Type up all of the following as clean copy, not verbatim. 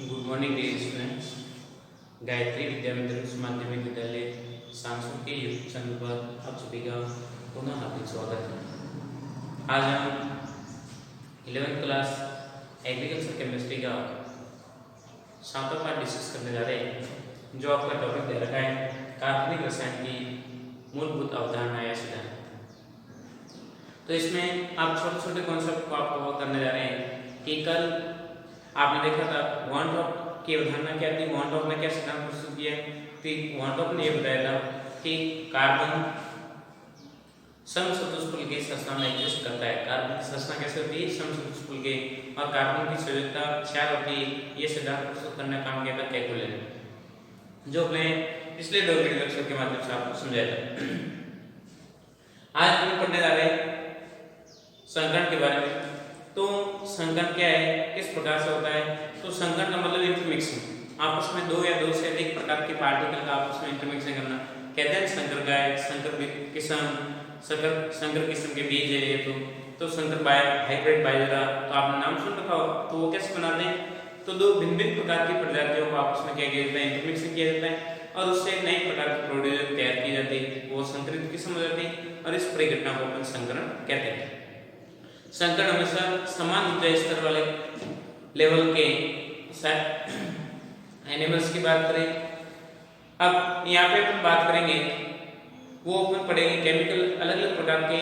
Good morning dear students. Gayatri Vidya Mandir उच्च माध्यमिक विद्यालय सांसद के यूट्यूब चैनल पर आप सभी का पुनः हार्दिक स्वागत है। आज हम 11th क्लास एग्रीकल्चर केमिस्ट्री का 7वां पार्ट डिस्कस करने जा रहे हैं, जो आपका टॉपिक दे रखा है कार्बनिक रसायन की मूलभूत अवधारणा या सिद्धांत। तो इसमें आप छोटे छोटे कॉन्सेप्ट को आप कवर करने जा रहे हैं कि कल आपने देखा था वॉन टॉप की अवधारणा क्या थी, वॉन टॉप ने क्या सिद्धांत प्रस्तुत किया कि वॉन टॉप ने यह बताया था कि कार्बन समचतुष्फलक के संरचना में एग्जिस्ट करता है। कार्बन की संरचना कैसे होती है? समचतुष्फलक के, और कार्बन की संयोजकता 4 होती है। यह सिद्धांत प्रस्तुत करने का काम किया था कैकुले ने, जो अपने पिछले 2 वीडियो लेक्चर के माध्यम से आपको समझाया था। आज हम पढ़ने जा रहे हैं संकरण के बारे में। तो संकरण क्या है, किस प्रकार से होता है? तो संकरण का मतलब इंटरमिक्सिंग, आपस में 2 या 2 से अधिक प्रकार के पार्टिकल का आपस में इंटरमिक्सिंग करना कहते हैं। संकर गाय, संकर किस्म के बीज है ये तो संकर बाय हाइब्रिड बायोरा, तो आपने नाम सुन रखा हो। तो वो कैसे बनाते हैं? तो 2 भिन्न प्रकार की प्रजातियों को आपस में क्या किया जाता है? इंटरमिक्सिंग किया जाता है और उससे एक नई प्रकार की प्रोड्यूस तैयार की जाती है, वो संकरित किस्म हो जाती है और इस परिघटना को अपन संकरण कहते हैं। संकरण हमेशा समान ऊंचाई स्तर वाले लेवल के एनिमल्स की बात करें। अब यहाँ पे अपन बात करेंगे, वो अपन पढ़ेंगे केमिकल अलग अलग प्रकार के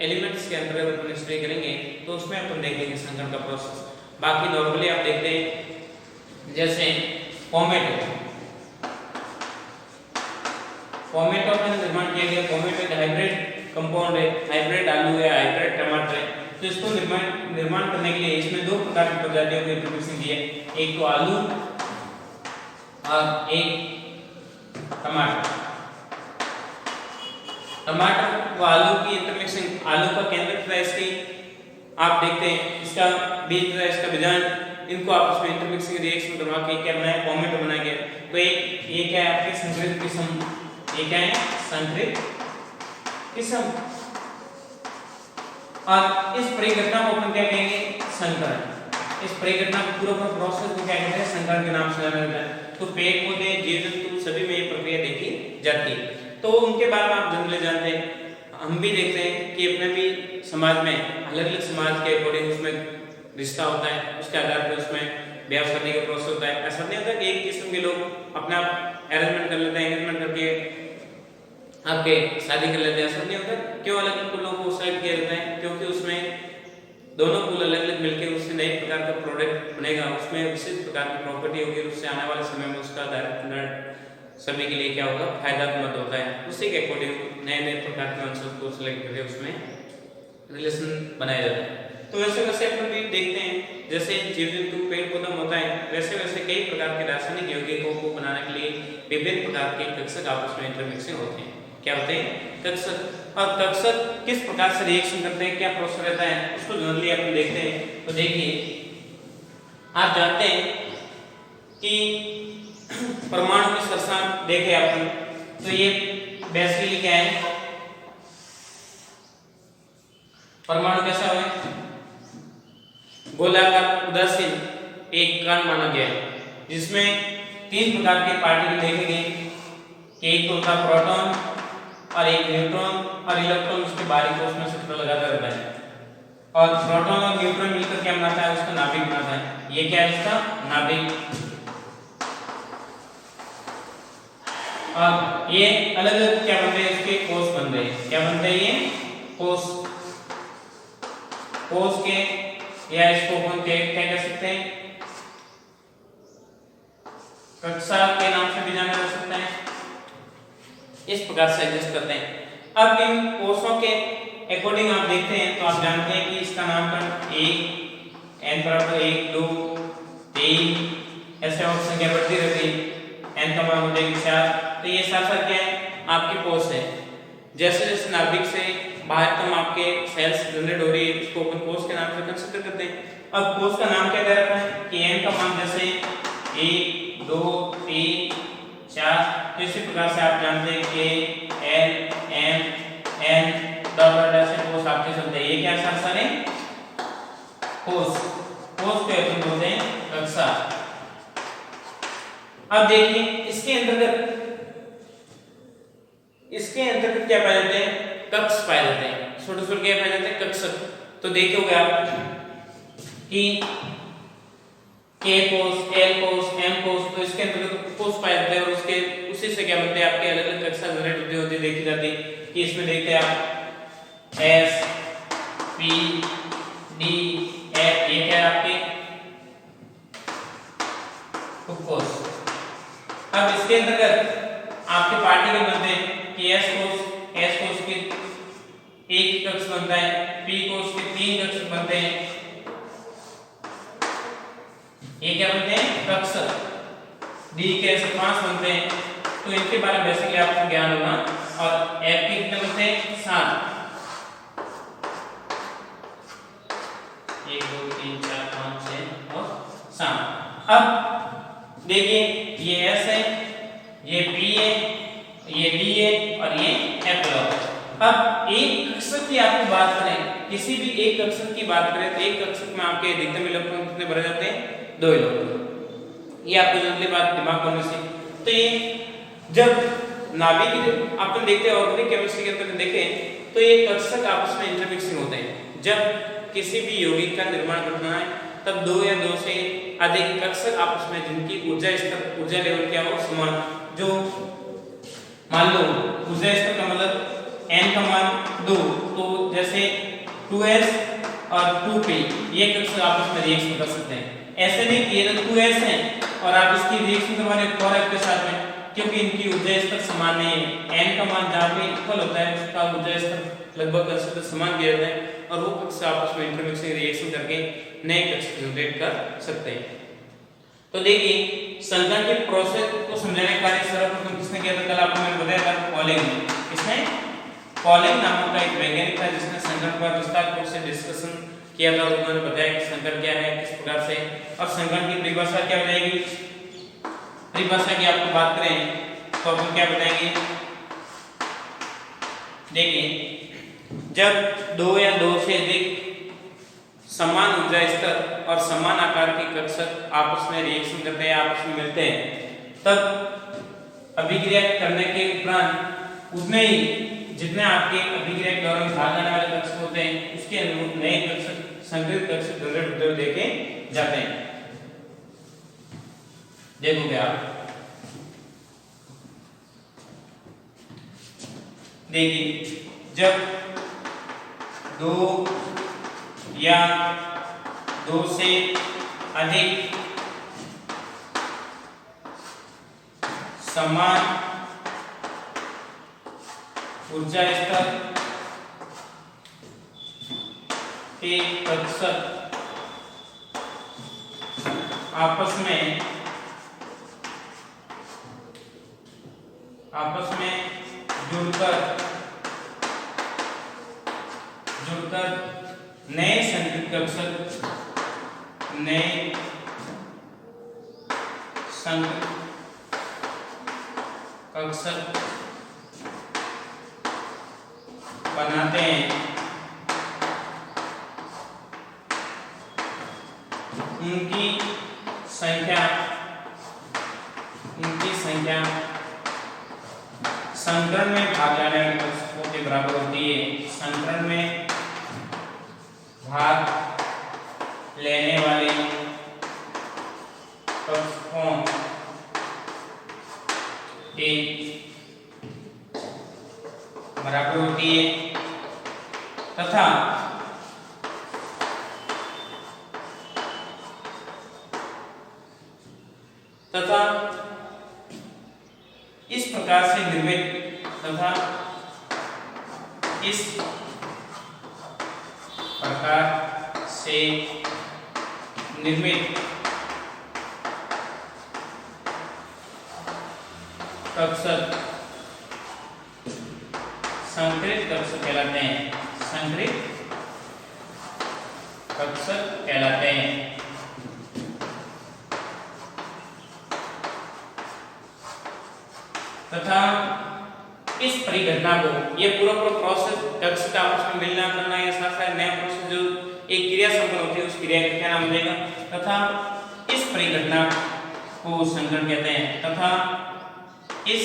एलिमेंट्स के अंतर्गत अपन स्टडी करेंगे, तो उसमें अपन देखेंगे संकरण का प्रोसेस। बाकी नॉर्मली आप देखते हैं जैसे टोमेटो का निर्माण किया गया। टोमेटो एक हाइब्रिड कंपाउंड है, हाइब्रिड आलू है, हाइब्रिड टमाटर है। तो इसको निर्माण करने के लिए इसमें 2 प्रकार की प्रजातियों की इंटरमिक्सिंग की है, एक तो आलू और एक टमाटर। टमाटर व आलू की इंटरमिक्सिंग, आलू का केंद्रक तथा इसकी आप देखते हैं इसका बीज तथा इसका बीजांड, इनको आपस में इंटरमिक्सिंग रिएक्शन करवा के क्या बनाया? टोमेटो बनाया गया। तो एक ये क्या है आपकी संकरित किस्म, ये क्या है? संकरित किस्म। और इस परिघटना को अपन क्या कहेंगे? संकरण। इस परिघटना को पूरा प्रोसेस को क्या कहते हैं? संकरण के नाम से जाना जाता है। तो पेड़ पौधे, जीव जंतु सभी में ये प्रक्रिया देखी जाती है। तो उनके बारे में आप जनरली जानते हैं, हम भी देखते हैं कि अपने भी समाज में अलग अलग समाज के अकॉर्डिंग उसमें रिश्ता होता है, उसके आधार पर उसमें ब्याह शादी का प्रोसेस होता है। ऐसा नहीं होता कि एक किस्म के लोग अपना अरेंजमेंट कर लेते हैं, एंगेजमेंट करके आपके शादी कर लेते हैं, ऐसा नहीं होता। क्यों अलग अलग कुलों को सेलेक्ट किया जाता है? क्योंकि उसमें दोनों कुल अलग अलग मिलकर उससे नए प्रकार का प्रोडक्ट बनेगा, उसमें विशेष प्रकार की प्रॉपर्टी होगी, उससे आने वाले समय में उसका डायरेक्ट सभी के लिए क्या होगा? फायदामंद होता है। उसी के अकॉर्डिंग नए नए प्रकार के वंशज को सेलेक्ट करके उसमें रिलेशन बनाया जाता है। तो वैसे वैसे अपन भी देखते हैं, जैसे जीव जंतु पेड़ पौधा होता है, वैसे वैसे कई प्रकार के रासायनिक यौगिकों को बनाने के लिए विभिन्न प्रकार के कक्षक आपस में इंटरमिक्सिंग होते हैं। क्या होते हैं? कक्षक। और कक्षक किस प्रकार से रिएक्शन करते हैं, क्या प्रोसेस रहता है, उसको जनरली अपन देखते हैं। तो देखिए, आप जानते हैं कि परमाणु की संरचना देखे अपन, तो ये बेसिकली क्या है? परमाणु कैसा है? गोलाकार उदासीन एक कण माना गया है, जिसमें 3 प्रकार के पार्टिकल देखे गए कि एक तो होता प्रोटॉन और एक न्यूट्रॉन और इलेक्ट्रॉन उसके बाहरी कोश में से लगाता रहता है। और प्रोटॉन और न्यूट्रॉन मिलकर क्या बनाता है? उसका नाभिक बनाता है। ये क्या है? उसका नाभिक। और ये अलग अलग क्या बनते हैं? इसके कोश बन रहे हैं। क्या बनते हैं? ये कोश के, या इसको अपन क्या कह सकते हैं? कक्षा के नाम से भी जाना जा सकता है। इस प्रकार से एडजस्ट करते हैं। अब इन कोशों के अकॉर्डिंग आप देखते हैं, तो आप जानते हैं कि इसका नामकरण 1, n बराबर 1, 2, 3 ऐसे और संख्या बढ़ती रहती है। n का मान हो जाएगा 4। तो ये साथ क्या है? आपकी कोश है। जैसे जैसे नाभिक से बाहर तक आपके सेल्स जनरेट हो रही है, उसको अपन कोश के नाम से कंसीडर करते हैं। अब कोश का नाम क्या दे रखा है कि n का मान जैसे 1, 2, 3, 4, इसी प्रकार से आप जानते हैं कि L, M, N डॉट ऐसे कोश आपके चलते हैं। ये क्या साथ सारे कोश, कोश को अपन बोलते हैं कक्षा। अब देखिए इसके अंतर्गत क्या पाए जाते हैं, कक्ष पाए जाते हैं, छोटे छोटे क्या पाए जाते हैं, कक्षक। तो देखोगे आप कि K कोष, L कोष, M कोष, तो इसके अंतर्गत कोष पाए जाते हैं और उसके उसी से क्या बनते हैं आपके अलग अलग कक्षा जनरेट होती होती देखी जाती है कि इसमें देखते हैं आप S P D F, ये क्या है आपके उपकोष। अब इसके अंतर्गत आपके पार्टिकल बनते हैं कि S कोष के एक कक्ष बनता है, P कोष के 3 कक्ष बनते हैं, ये क्या बनते हैं कक्षक, D के ऐसे 5 बनते हैं। तो इनके बारे में बेसिकली आपको ज्ञान होगा। और F के कितने बनते हैं 7, 1 2 3 4 5 6 और 7। अब देखिए ये S है, ये P है, ये D है और ये F है। अब एक कक्षक की आपको बात करें, किसी भी एक कक्षक की बात करें तो एक कक्षक में आपके अधिकतम इलेक्ट्रॉन कितने भरे जाते हैं, 2 इलेक्ट्रॉन। ये आपको जनरली बात दिमाग में से। तो ये जब नाभिक अपन देखते हैं ऑर्गेनिक केमिस्ट्री के अंदर देखें तो ये कक्षक आपस में इंटरमिक्सिंग होते हैं। जब किसी भी यौगिक का निर्माण करना है तब 2 या 2 से अधिक कक्षक आपस में जिनकी ऊर्जा स्तर, ऊर्जा लेवल क्या हो समान, जो मान लो ऊर्जा स्तर का मतलब n का मान 2, तो जैसे 2s और 2p ये कक्षक आपस में रिएक्शन कर सकते हैं। ऐसे नहीं कि ये 2s है और आप इसकी रिएक्शन करवा रहे 4f के साथ में, क्योंकि इनकी ऊर्जा स्तर समान नहीं है। n का मान जहाँ पे इक्वल होता है उसका ऊर्जा स्तर लगभग कंसिडर समान दिया जाता है और वो कक्षक आपस में इंटरमिक्सिंग रिएक्शन करके नए कक्षक जनरेट कर सकते हैं। तो देखिए संकरण की प्रोसेस को समझाने का कार्य सर्वप्रथम किसने किया था, कल आपको मैंने बताया था पॉलिंग ने। किसने? पॉलिंग नामक का एक वैज्ञानिक था जिसने संकरण पर विस्तार रूप से डिस्कशन किया था। उन्होंने बताया कि संकरण क्या है, किस प्रकार से, और संकरण की परिभाषा क्या हो जाएगी। परिभाषा की आपको बात करें तो अपन क्या बताएंगे, देखिए जब 2 या 2 से अधिक समान ऊर्जा स्तर और समान आकार के कक्षक आपस में रिएक्शन करते हैं, आपस में मिलते हैं, तब अभिक्रिया करने के उपरांत उतने ही जितने आपके अभिक्रिया के दौरान भाग लेने वाले कक्षक होते हैं उसके अनुरूप नए कक्षक, संकरित कक्षक जनरेट होते हुए देखे जाते हैं। देखोगे आप, देखिए जब 2 या 2 से अधिक समान ऊर्जा स्तर के कक्षक आपस में जुड़कर नए संकरित कक्षक बनाते हैं, उनकी संख्या संकरण में भाग लेने वाले कक्षकों के बराबर होती है। संकरण में भाग लेने वाले कक्षकों के बराबर होती है तथा इस प्रकार से निर्मित कक्षक संकरित कक्षक कहलाते हैं, संकरित कक्षक कहलाते हैं। तथा इस परिघटना को, ये पूरा प्रोसेस कक्षक आपस में मिलना करना, ये साथ नया प्रोसेस जो एक क्रिया संपन्न होती है उस क्रिया का क्या नाम देगा। तथा इस परिघटना को संकरण कहते हैं तथा इस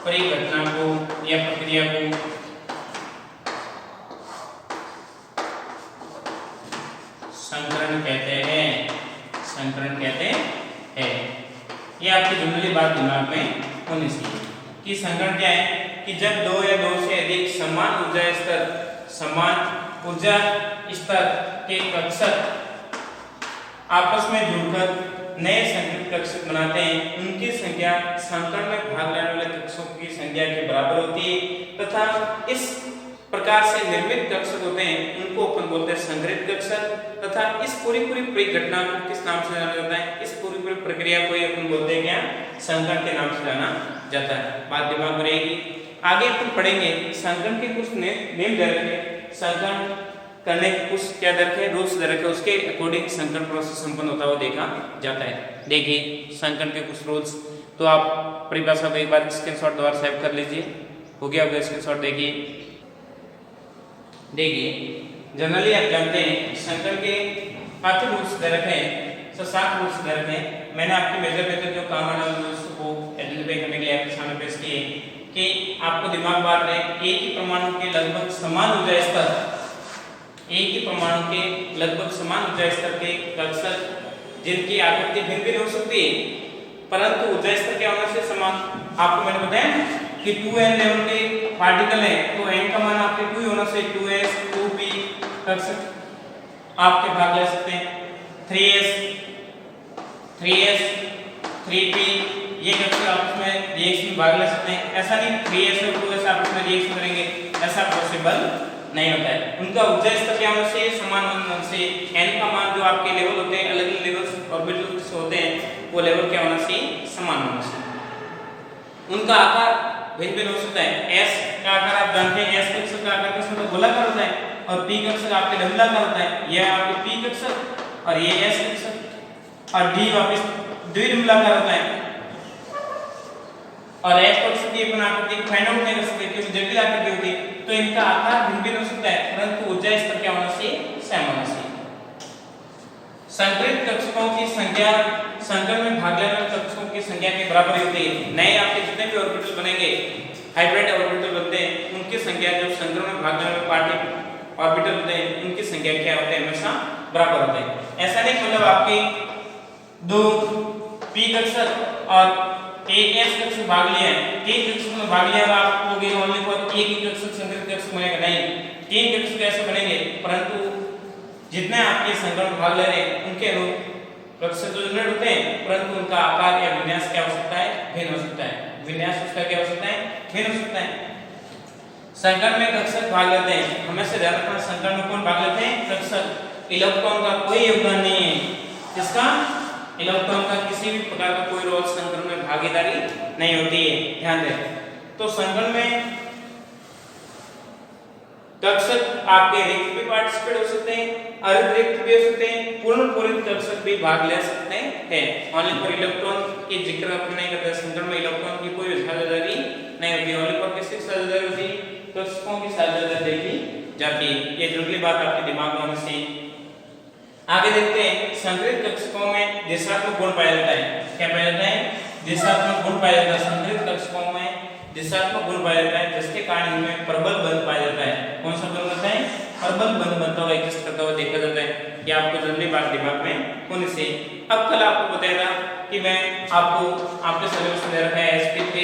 परिघटना को या प्रक्रिया को संकरण कहते हैं, संकरण कहते हैं। ये आपकी जनरली बात दिमाग में होनी चाहिए कि संकरण क्या है कि जब दो या दो से अधिक समान ऊर्जा स्तर के कक्षक आपस में जुड़कर नए संकृत कक्षक बनाते हैं, उनकी संख्या संकरण में भाग लेने वाले कक्षकों की संख्या के बराबर होती है तथा इस प्रकार से निर्मित कक्षक होते हैं उनको अपन बोलते हैं संग्रहित कक्षक तथा इस पूरी परिघटना को किस नाम से जाना जाता है, इस पूरी प्रक्रिया को अपन बोलते हैं क्या, संकरण के नाम से जाना जाता है। बात दिमाग में रहेगी। आगे अपन पढ़ेंगे संकरण के कुछ नेम दे रखे, संकरण करने के कुछ क्या दे रखे, रूल्स दे रखे, उसके अकॉर्डिंग संकरण प्रोसेस संपन्न होता हुआ देखा जाता है। देखिए संकरण के कुछ रूल्स, तो आप परिभाषा को एक बार स्क्रीनशॉट द्वारा सेव कर लीजिए। हो गया होगा स्क्रीनशॉट। देखिए जनरली आप जानते हैं संकरण के काफी रूल्स दे रखे हैं, 7 रूल्स दे रखे हैं। मैंने आपके मेजर जो कॉमन रूल्स को आइडेंटिफाई करने के लिए आपके सामने पेश किए कि आपको दिमाग बात रहे एक ही परमाणु के लगभग समान ऊर्जा स्तर, एक ही परमाणु के लगभग समान ऊर्जा स्तर के कक्षक जिनकी आकृति भिन्न भिन्न हो सकती है परंतु ऊर्जा स्तर क्या होना से समान। आपको मैंने बताया कि 2n लेवल के पार्टिकल है तो n का मान आपके 2 होना से 2s 2p कक्षक आपके भाग ले सकते हैं। 3s 3p ये कक्षक आपस में रिएक्शन भाग ले सकते हैं। ऐसा नहीं 3s और 2s आपस में रिएक्शन करेंगे, ऐसा पॉसिबल नहीं होता है। उनका ऊर्जा स्तर क्या होना से समान होना से n का मान जो आपके लेवल होते हैं अलग अलग लेवल्स ऑर्बिटल्स होते हैं वो लेवल क्या होना से समान होना से। उनका आकार भिन्न भिन्न हो सकता है। s का आकार आप जानते हैं, s कक्षक का आकार किस मतलब गोलाकार होता है और p कक्षक आपके डबलाकार होता है। यह आपके p कक्षक और ये s कक्षक और d वापस द्विडबलाकार होता है और f कक्षक की अपन आकृति फाइंड आउट नहीं कर सकते क्योंकि जटिल आकृति होती है, तो इनका आकार भिन्न भिन्न हो सकता है परंतु ऊर्जा स्तर क्या होना चाहिए, समान होना चाहिए। संकरित कक्षकों की संख्या संकरण में भाग लेने वाले कक्षकों की संख्या के बराबर होती है। नए आपके जितने भी ऑर्बिटल बनेंगे, हाइब्रिड ऑर्बिटल बनते हैं, उनकी संख्या जो संकरण में भाग लेने वाले ऑर्बिटल होते हैं उनकी संख्या क्या होते हैं, हमेशा बराबर होते हैं। ऐसा नहीं मतलब आपके 2 p कक्षक और एक s कक्षक भाग लिया है, 3 कक्षक में भाग लिया आप हो गए ओनली फॉर एक ही कक्षक संकरित कक्षक बनेगा नहीं, 3 कक्षक ऐसे बनेंगे परंतु जितने आपके संकरण भाग ले रहे हैं उनके अनुरूप कक्षक तो जनरेट होते हैं परंतु उनका आकार या विन्यास क्या हो सकता है, भिन्न हो सकता है। विन्यास उसका क्या हो सकता है, भिन्न हो सकता है। संकरण में कक्षक भाग लेते हैं, हमेशा ध्यान रखना संकरण में कौन भाग लेते हैं, कक्षक। इलेक्ट्रॉन का कोई योगदान नहीं है, किसका, इलेक्ट्रॉन का किसी भी प्रकार का कोई रोल संकरण में भागीदारी नहीं होती है, ध्यान दें। तो संकरण में कक्षक आपके रिक्त भी पार्टिसिपेट हो सकते हैं, अर्धरिक्त भी हो सकते हैं, पूर्ण पूरित कक्षक भी भाग ले सकते हैं। ओनली फॉर इलेक्ट्रॉन की जिक्र अपन नहीं करते, संकरण में इलेक्ट्रॉन की कोई साझेदारी नहीं होती, ओनली फॉर किसकी साझेदारी होती है, कक्षकों की साझेदारी देखी जाती है। ये जरूरी बात आपके दिमाग में होनी चाहिए। आगे देखते हैं संकरित कक्षकों में दिशात्मक गुण पाया जाता है। क्या पाया जाता है, दिशात्मक गुण पाया जाता है। संकरित कक्षकों में दिशात्मक गुण पाया जाता है जिसके कारण इनमें प्रबल बंध पाया जाता है। कौन सा बंध बनता है, प्रबल बंध बनता हुआ एग्जिस्ट करता हुआ देखा जाता है। ये आपको जरूरी बात दिमाग में होने से। अब कल आपको बताया था कि मैं आपको आपके सिलेबस में दे रखा है sp3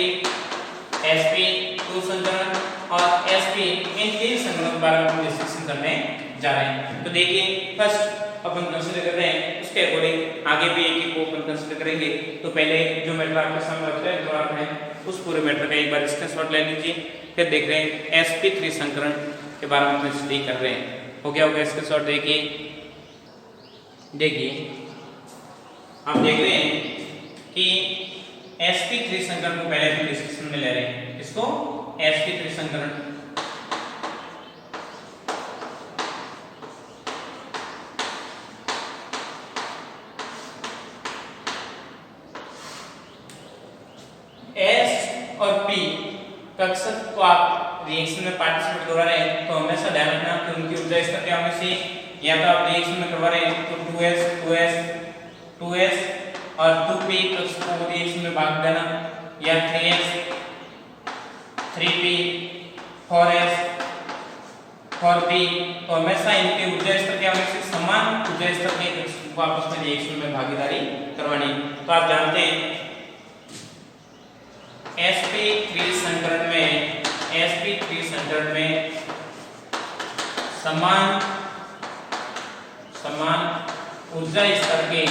sp2 संकरण और sp इन 3 संकरणों के बारे में हम डिस्कशन करने जा रहे हैं। तो देखिए फर्स्ट अपन कंसीडर कर रहे हैं, उसके अकॉर्डिंग आगे भी एक एक को अपन कंसीडर करेंगे। तो पहले जो मैटर आपके सामने रख रहे हैं जो आप हैं उस पूरे मैटर का एक बार स्क्रीनशॉट ले लीजिए, फिर देख रहे हैं sp3 संकरण के बारे में अपन स्टडी कर रहे हैं। हो गया होगा स्क्रीनशॉट देखिए आप देख रहे हैं कि sp3 संकरण को पहले हम डिस्कशन में ले रहे हैं। इसको sp3 संकरण S और P कक्षक को आप रिएक्शन में पार्टिसिपेट करवा रहे हैं तो हमेशा ध्यान रखना कि उनकी ऊर्जा स्तर क्या होनी चाहिए, या तो आप रिएक्शन में करवा रहे हैं तो 2s और 2p को रिएक्शन में भाग देना, या 3s 3p 4s 4p, तो हमेशा इनके ऊर्जा स्तर क्या होने से समान ऊर्जा स्तर के को आपस में रिएक्शन में भागीदारी करवानी। तो आप जानते हैं sp3 संकरण में समान ऊर्जा स्तर के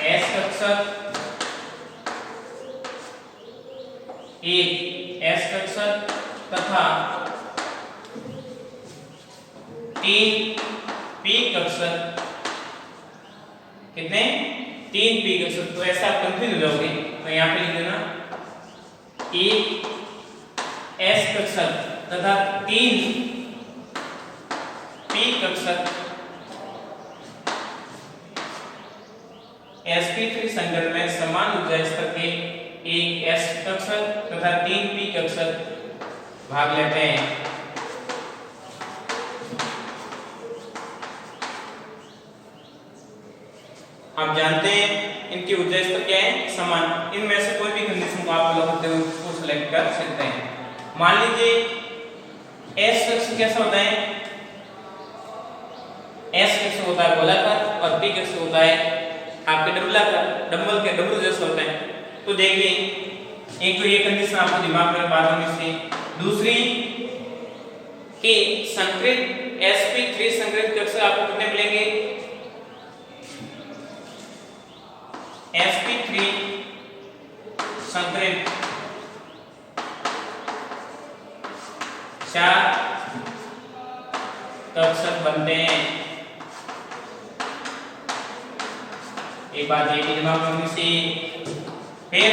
s कक्षक एक s कक्षक तथा 3 p कक्षक, कितने 3 p कक्षक। तो ऐसा आप कंफ्यूज हो जाओगे, तो यहाँ पे लिख देना एक s कक्षक तथा 3 p कक्षक sp3 संकरण में समान ऊर्जा स्तर के एक s कक्षक तथा 3 p कक्षक भाग लेते हैं। आप जानते हैं इनकी ऊर्जा स्तर क्या है, समान। इनमें से कोई भी कंडीशन को आप लोग उसको सिलेक्ट कर सकते हैं। मान लीजिए s कक्षक कैसा होता है, s कक्षक होता है गोलाकार और p कक्षक होता है आपके डबल के डब्लू जैसा होता है। तो देखिए एक तो ये कंडीशन आपको दिमाग में बात होनी चाहिए, दूसरी कि संकृत sp3 संकृत कक्षक आपको कितने मिलेंगे, sp3 संकृत 4 कक्षक बनते हैं। एक बात ये भी दिमाग में होनी चाहिए। फिर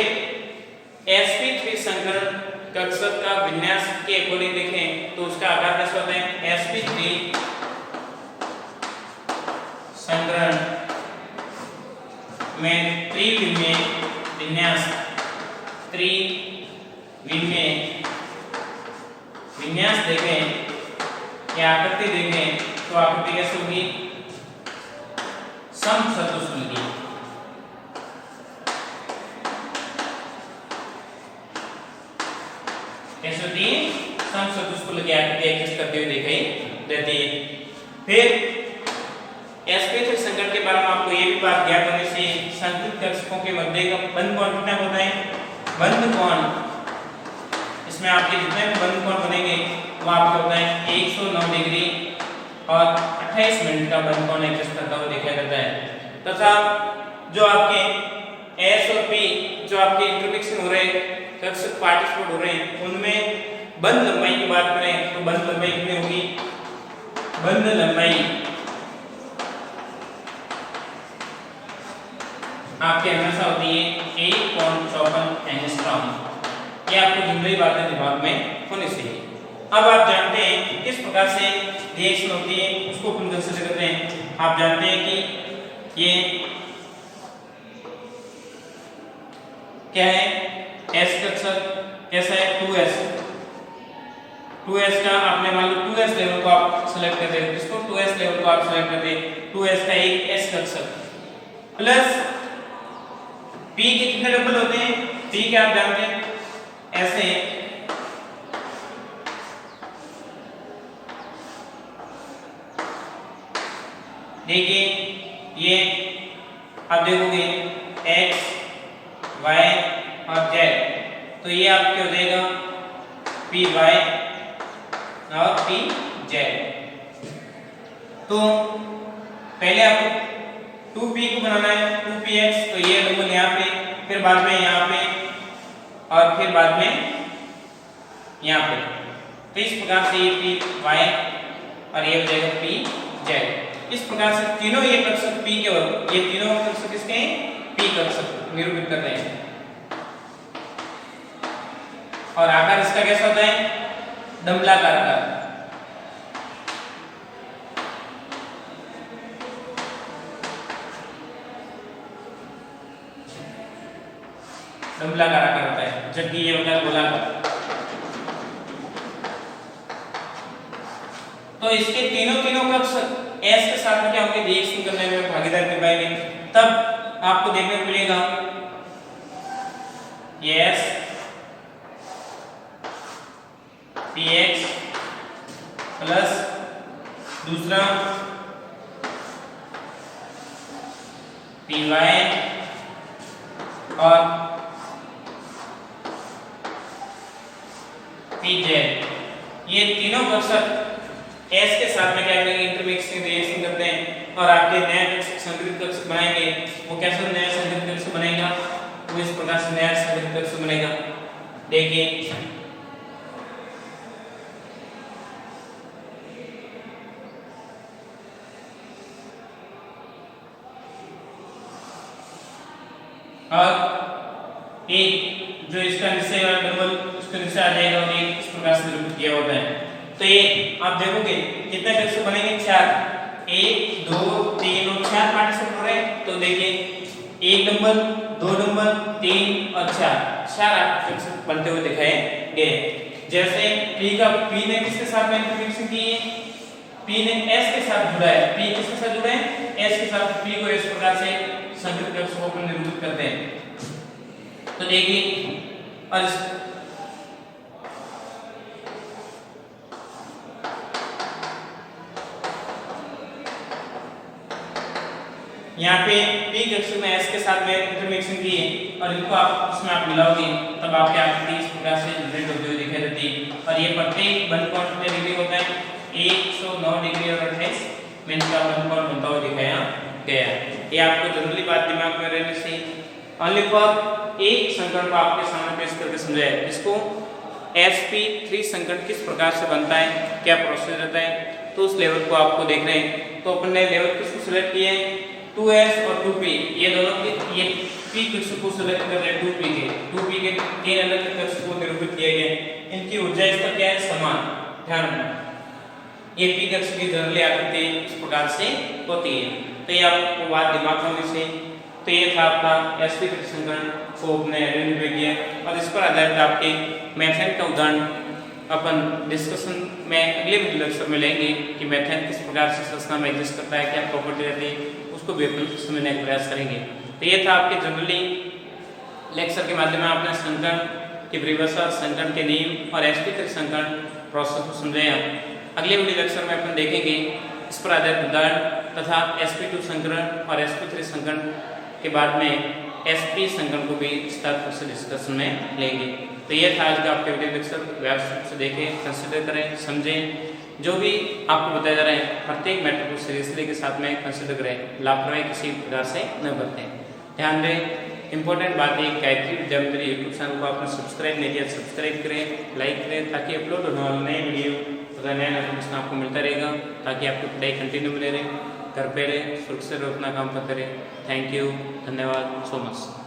sp3 संकरण कक्षक का विन्यास के अकॉर्डिंग देखें तो उसका आकार कैसा होता है, sp3 संकरण में त्रिविमीय विन्यास, विन्यास देखें या आकृति देखें तो आकृति कैसे होगी, समचतुष्फलकीय की। कैसे होती है, समचतुष्फलकीय आकृति एक्सिस्ट करते हुए दिखाई देती है। फिर sp3 संकरण के बारे में आपको ये भी बात ज्ञात होनी चाहिए, संकृत कक्षकों के मध्य का बंध कोण कितना होता है, बंध कोण, इसमें आपके जितने भी बंध कोण बनेंगे वो आपके होता है 109 डिग्री और 28 मिनट का बंध कोण एक्सिस्ट करता हुआ दिखाई देता है। तथा जो आपके s और p जो आपके इंटरसेक्शन हो रहे कक्षक पार्टिसिपेट हो रहे हैं उनमें बंध लंबाई की बात करें तो बंध लंबाई कितनी होगी, बंध लंबाई आपके हमेशा होती है 1.54 एंगस्ट्रॉम। ये आपको जनरली बातें दिमाग में होनी चाहिए। अब आप जानते हैं किस प्रकार से रिएक्शन होती है, उसको अपन कंसीडर करते हैं। आप जानते हैं कि ये क्या है, s कक्षक कैसा है, 2s का आपने मान लो 2s लेवल को आप सेलेक्ट कर दे, इसको 2s लेवल को आप सेलेक्ट कर दे, 2s का एक s कक्षक प्लस p के कितने डबल होते हैं, p के आप जानते हैं ऐसे देखिए ये आप देखोगे x y और z, तो ये आपके हो जाएगा py और pz। तो पहले आपको 2p को बनाना है 2px, तो ये डबल यहाँ पे, फिर बाद में यहाँ पे और फिर बाद में यहाँ पे। तो इस प्रकार से ये py और ये हो जाएगा pz। इस प्रकार से तीनों ये कक्षक p के वर्ग, ये तीनों कक्षक किसके हैं, p कक्षक निरूपित कर रहे हैं। और आकार इसका कैसा होता है, डंबलाकार आकार। डंबलाकार आकार होता है, जबकि ये होता है गोलाकार। तो इसके तीनों कक्ष s के साथ में क्या होंगे, रिएक्शन करने में भागीदारी निभाएंगे। तब आपको देखने को मिलेगा s px प्लस दूसरा py और pz, ये तीनों कक्षक S के साथ में क्या करेंगे, इंटरमिक्सिंग रिएक्शन करते हैं और आपके नया संकरित कक्ष बनाएंगे। वो कैसे नया संकरित कक्ष बनेगा, वो इस प्रकार से नया संकरित कक्ष बनेगा। देखिए और एक जो इसका निश्चय वाला डबल उसका निश्चय आ जाएगा और एक इस प्रकार से निरूपित किया होता है। तो ये आप देखोगे कितने कक्ष बनेंगे, 4, 1 2 3 और 4 पार्टीशन हो रहे हैं। तो देखिए 1 डबल 2 डबल 3 और 4 कक्ष बनते हुए दिखाए गए। जैसे P का P ने किसके साथ में इंटरमिक्सिंग की है, P ने S के साथ जुड़ा है, P किसके साथ जुड़ा है, S के साथ। P को इस प्रकार से संकरित कक्ष को अपन निरूपित करते हैं। तो देखिए और यहाँ पे P कक्ष में S के साथ में इंटरमिक्सिंग की है और इनको आप उसमें आप मिलाओगे तब आपके आकृति इस प्रकार से जनरेट होती हुई दिखाई देती है। और ये प्रत्येक बंद कोण कितने डिग्री होता है, 109 डिग्री और 28 मिनट का बंद कोण बनता हुआ दिखाया गया। ये आपको जनरली बात दिमाग में रहने से ओनली फॉर एक संकरण को आपके सामने पेश करके समझाया, जिसको sp3 संकरण किस प्रकार से बनता है, क्या प्रोसेस रहता है, तो उस लेवल को आपको देख रहे हैं। तो अपन ने लेवल किसको सिलेक्ट किए हैं, 2s और 2p, ये दोनों के ये p कक्ष को सिलेक्ट कर रहे हैं 2p के 3 अलग कक्ष को निरूपित किया गया है। इनकी ऊर्जा स्तर क्या है, समान। ध्यान रखना ये p कक्ष की जनरली आकृति इस प्रकार से होती है। तो ये आपको बात दिमाग में होनी चाहिए। तो ये था आपका sp3 संकरण को अपने आइडेंटिफाई किया और इस पर आधारित आपके मेथड का उदाहरण अपन डिस्कशन में अगले लेक्चर में लेंगे कि मेथड किस प्रकार से संरचना में एग्जिस्ट करता है, क्या प्रॉपर्टी रहती है, उसको भी अपन समझने का प्रयास करेंगे। तो ये था आपके जनरली लेक्चर के माध्यम में आपने संकरण की परिभाषा, संकरण के नियम और sp3 संकरण प्रोसेस को समझाया। अगले वीडियो लेक्चर में अपन देखेंगे इस पर आधारित उदाहरण तथा sp2 संकरण और sp3 संकरण के बाद में sp संकरण को भी विस्तार से डिस्कशन में लेंगे। तो ये था आज का आपके वीडियो लेक्चर, व्यवस्थित रूप से देखें, कंसिडर करें, समझें। जो भी आपको बताया जा रहा है प्रत्येक मैटर को सीरियसली के साथ में कंसिडर करें, लापरवाही किसी प्रकार से न बरतें। ध्यान दें, इंपॉर्टेंट बात है, गायत्री विद्या मंदिर यूट्यूब चैनल को आपने सब्सक्राइब नहीं किया, सब्सक्राइब करें, लाइक करें, ताकि अपलोड होने वाले नए वीडियो तथा नया इन्फॉर्मेशन आपको मिलता रहेगा, ताकि आपकी पढ़ाई कंटिन्यू मिले रहे, घर पे रहे, सुरक्षित अपना काम करते रहे। थैंक यू, धन्यवाद सो मच।